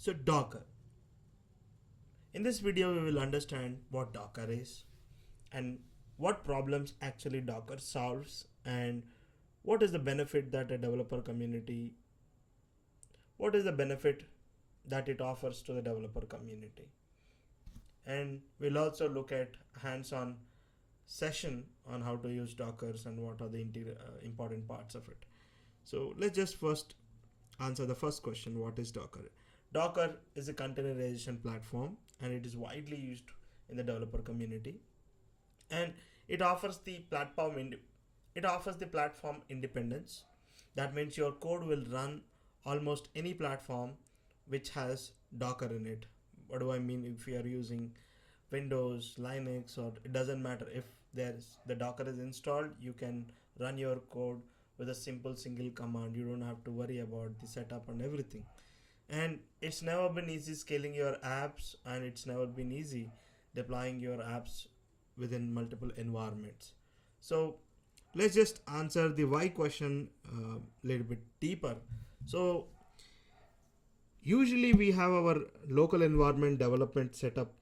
So Docker. In this video, we will understand what Docker is and what problems actually Docker solves, and what is the benefit that a developer community, what is the benefit that it offers to the developer community. And we'll also look at hands-on session on how to use Dockers and what are the important parts of it. So let's just first answer the first question, what is Docker? Docker is a containerization platform and it is widely used in the developer community, and it offers the platform independence. That means your code will run almost any platform which has Docker in it. What do I mean? If you are using Windows, Linux, or it doesn't matter, if the Docker is installed, you can run your code with a simple single command. You don't have to worry about the setup and everything. And it's never been easy scaling your apps, and it's never been easy deploying your apps within multiple environments. So let's just answer the why question a little bit deeper. So usually we have our local environment development setup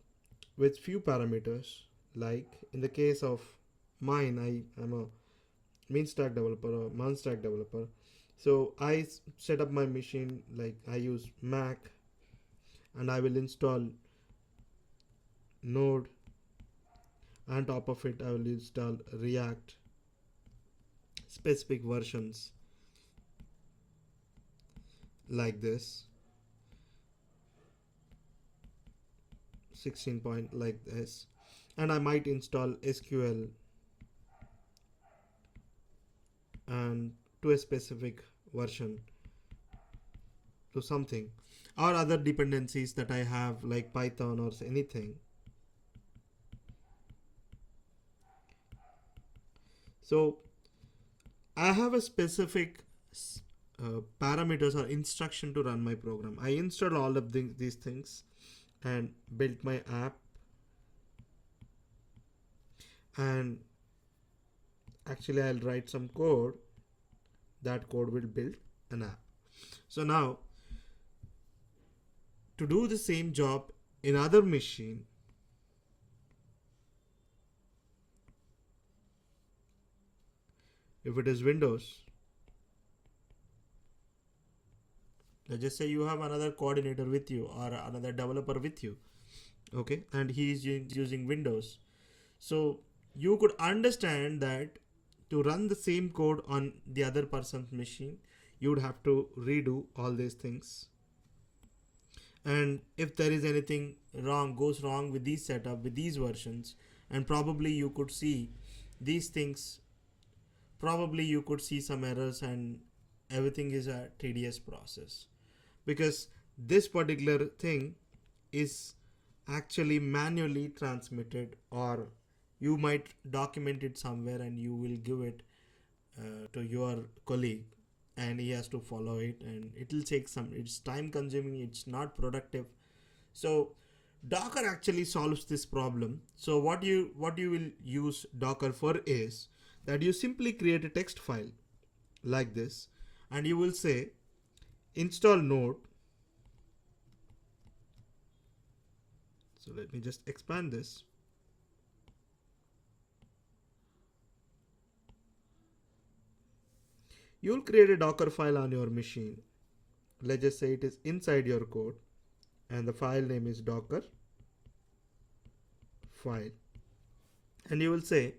with few parameters. Like in the case of mine, I am a mean stack developer or man stack developer. So I set up my machine, like I use Mac, and I will install Node. On top of it, I will install React specific versions like this, 16 point like this, and I might install SQL and to a specific version to something, or other dependencies that I have like Python or anything. So I have a specific parameters or instruction to run my program. I install all of these things and built my app, and actually I'll write some code. That code will build an app. So now to do the same job in other machine, if it is Windows, let's just say you have another coordinator with you or another developer with you, okay, and he is using Windows. So you could understand that to run the same code on the other person's machine, you would have to redo all these things. And if there is anything goes wrong with these setup, with these versions, and probably you could see these things, probably you could see some errors, and everything is a tedious process, because this particular thing is actually manually transmitted, or you might document it somewhere and you will give it to your colleague and he has to follow it, and it will take it's time consuming, it's not productive. So Docker actually solves this problem. So what you will use Docker for is that you simply create a text file like this, and you will say install Node. So let me just expand this. You'll create a Dockerfile on your machine. Let's just say it is inside your code, and the file name is Docker file. And you will say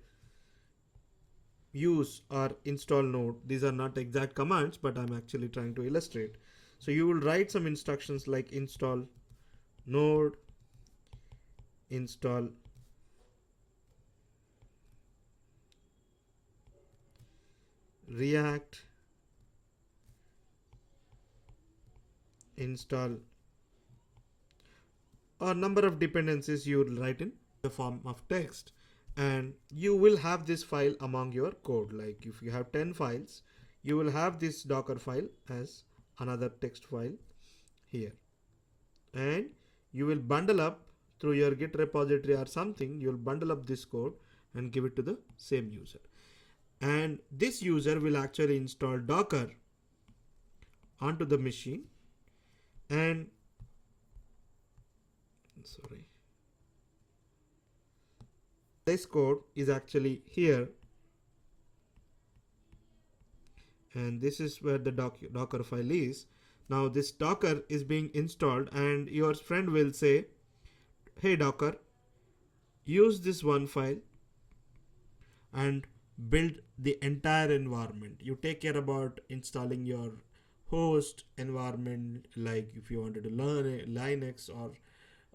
use or install Node. These are not exact commands, but I'm actually trying to illustrate. So you will write some instructions like install Node, install React, install a number of dependencies you will write in the form of text, and you will have this file among your code. Like if you have 10 files, you will have this Docker file as another text file here, and you will bundle up through your Git repository or something. You'll bundle up this code and give it to the same user, and this user will actually install Docker onto the machine, and sorry, this code is actually here, and this is where the docker file is. Now this docker is being installed, and your friend will say, hey docker, use this one file and build the entire environment. You take care about installing your host environment, like if you wanted to learn Linux or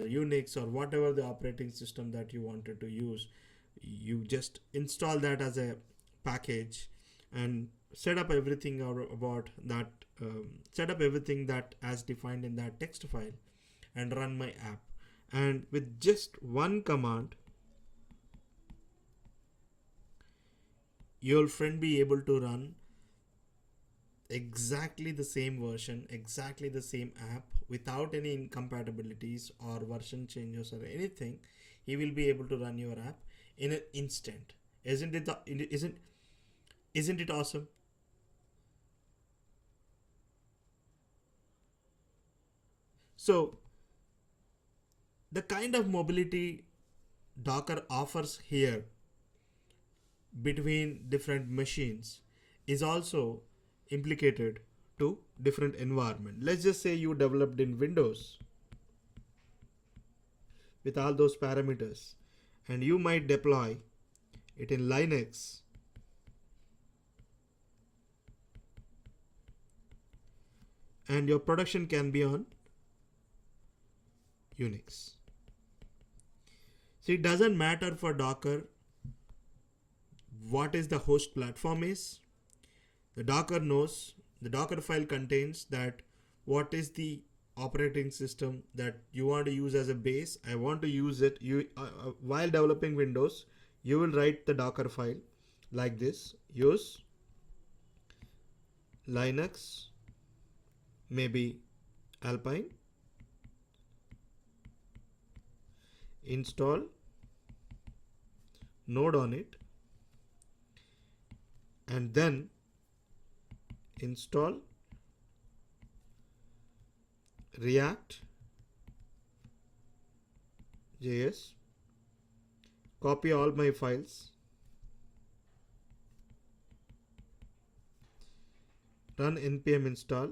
Unix or whatever the operating system that you wanted to use, you just install that as a package and set up everything about that, set up everything that as defined in that text file and run my app. And with just one command, your friend be able to run exactly the same version, exactly the same app without any incompatibilities or version changes or anything. He will be able to run your app in an instant. Isn't it awesome? So the kind of mobility Docker offers here between different machines is also implicated to different environment. Let's just say you developed in Windows with all those parameters, and you might deploy it in Linux, and your production can be on Unix. So it doesn't matter for Docker what is the host platform is. The Docker knows, the Docker file contains that what is the operating system that you want to use as a base. I want to use it. While developing Windows, you will write the Docker file like this. Use Linux, maybe Alpine, install node on it, and then install React JS, copy all my files, run npm install,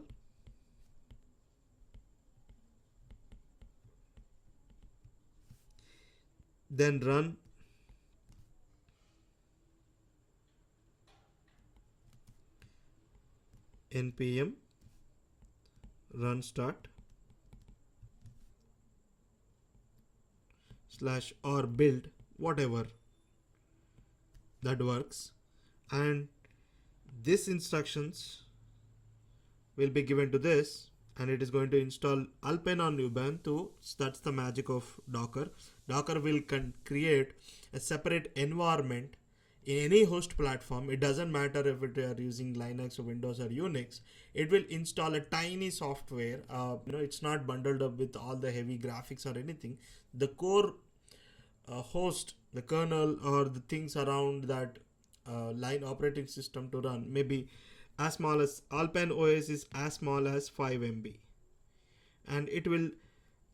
then run npm run start / or build, whatever that works, and this instructions will be given to this, and it is going to install Alpine on Ubuntu. That's the magic of Docker. Docker will create a separate environment in any host platform. It doesn't matter if it are using Linux or Windows or Unix. It will install a tiny software. It's not bundled up with all the heavy graphics or anything. The core host, the kernel or the things around that line operating system to run, maybe as small as Alpine OS is as small as 5 MB, and it will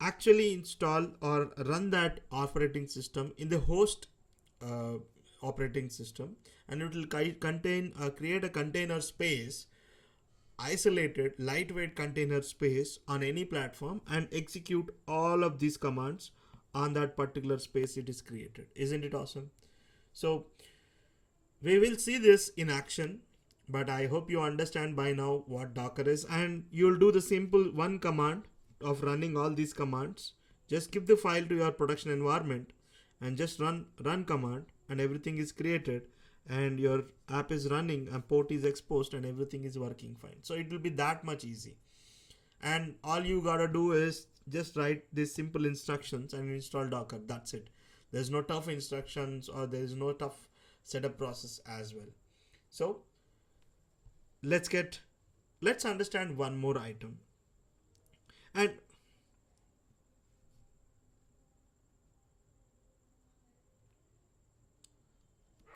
actually install or run that operating system in the host operating system, and it will create a container space, isolated lightweight container space on any platform, and execute all of these commands on that particular space it is created. Isn't it awesome? So we will see this in action, but I hope you understand by now what Docker is, and you'll do the simple one command of running all these commands. Just give the file to your production environment and just run command, and everything is created, and your app is running and port is exposed and everything is working fine. So it will be that much easy, and all you gotta do is just write these simple instructions and install Docker. That's it. There's no tough instructions or there is no tough setup process as well. So let's understand one more item. And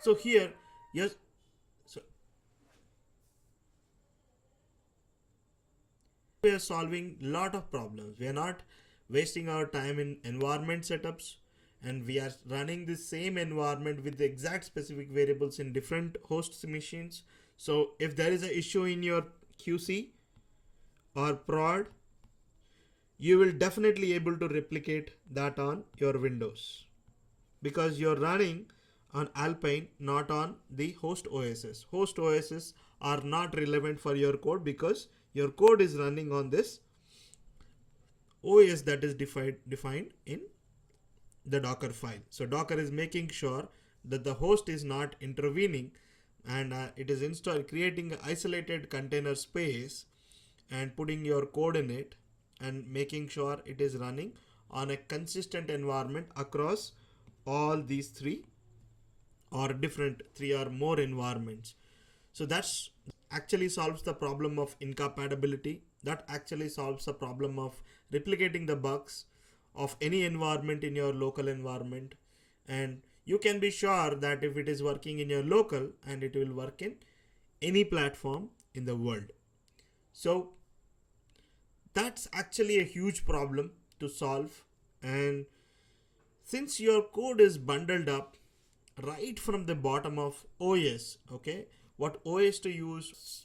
so here, yes, so we are solving lot of problems. We are not wasting our time in environment setups, and we are running the same environment with the exact specific variables in different hosts machines. So if there is an issue in your QC or prod, you will definitely able to replicate that on your Windows, because you're running on Alpine, not on the host OSs. Host OSs are not relevant for your code because your code is running on this OS that is defined in the Docker file. So Docker is making sure that the host is not intervening, and it is creating an isolated container space and putting your code in it and making sure it is running on a consistent environment across all these three or more environments. So that's actually solves the problem of incompatibility. That actually solves the problem of replicating the bugs of any environment in your local environment. And you can be sure that if it is working in your local, and it will work in any platform in the world. So that's actually a huge problem to solve. And since your code is bundled up right from the bottom of OS, okay, what OS to use,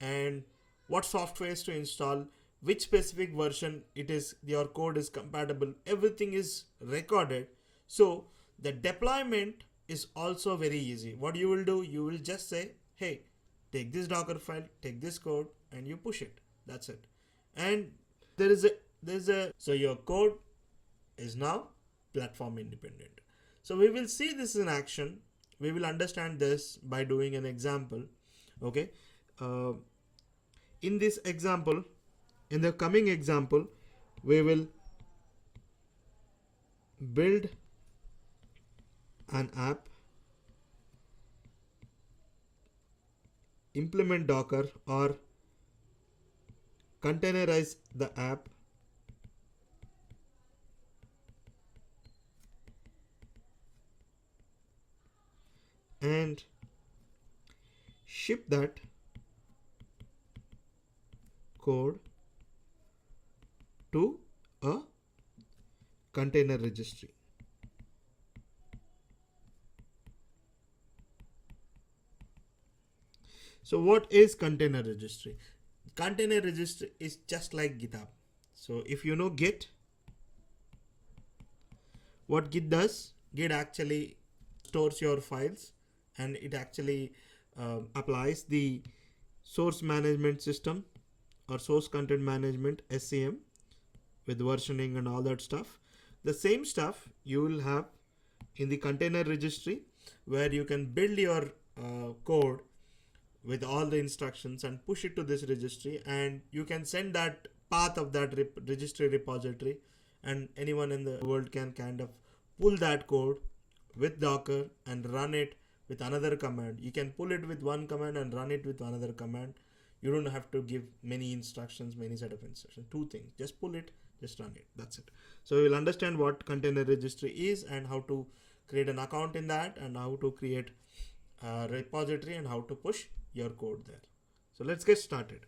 and what softwares to install, which specific version your code is compatible, everything is recorded. So the deployment is also very easy. What you will do, you will just say, hey, take this Docker file, take this code, and you push it. That's it. And so your code is now platform independent. So we will see this in action. We will understand this by doing an example. Okay. In this example, in the coming example, we will build an app, implement Docker or containerize the app, and ship that code to a container registry. So what is container registry? Container registry is just like GitHub. So if you know Git, what Git does, Git actually stores your files, and it actually applies the source management system or source content management SCM with versioning and all that stuff. The same stuff you will have in the container registry, where you can build your code with all the instructions and push it to this registry, and you can send that path of that registry repository, and anyone in the world can kind of pull that code with Docker and run it with another command. You can pull it with one command and run it with another command. You don't have to give many instructions, many set of instructions. Two things: just pull it, just run it. That's it. So we'll understand what container registry is and how to create an account in that, and how to create a repository, and how to push your code there. So let's get started.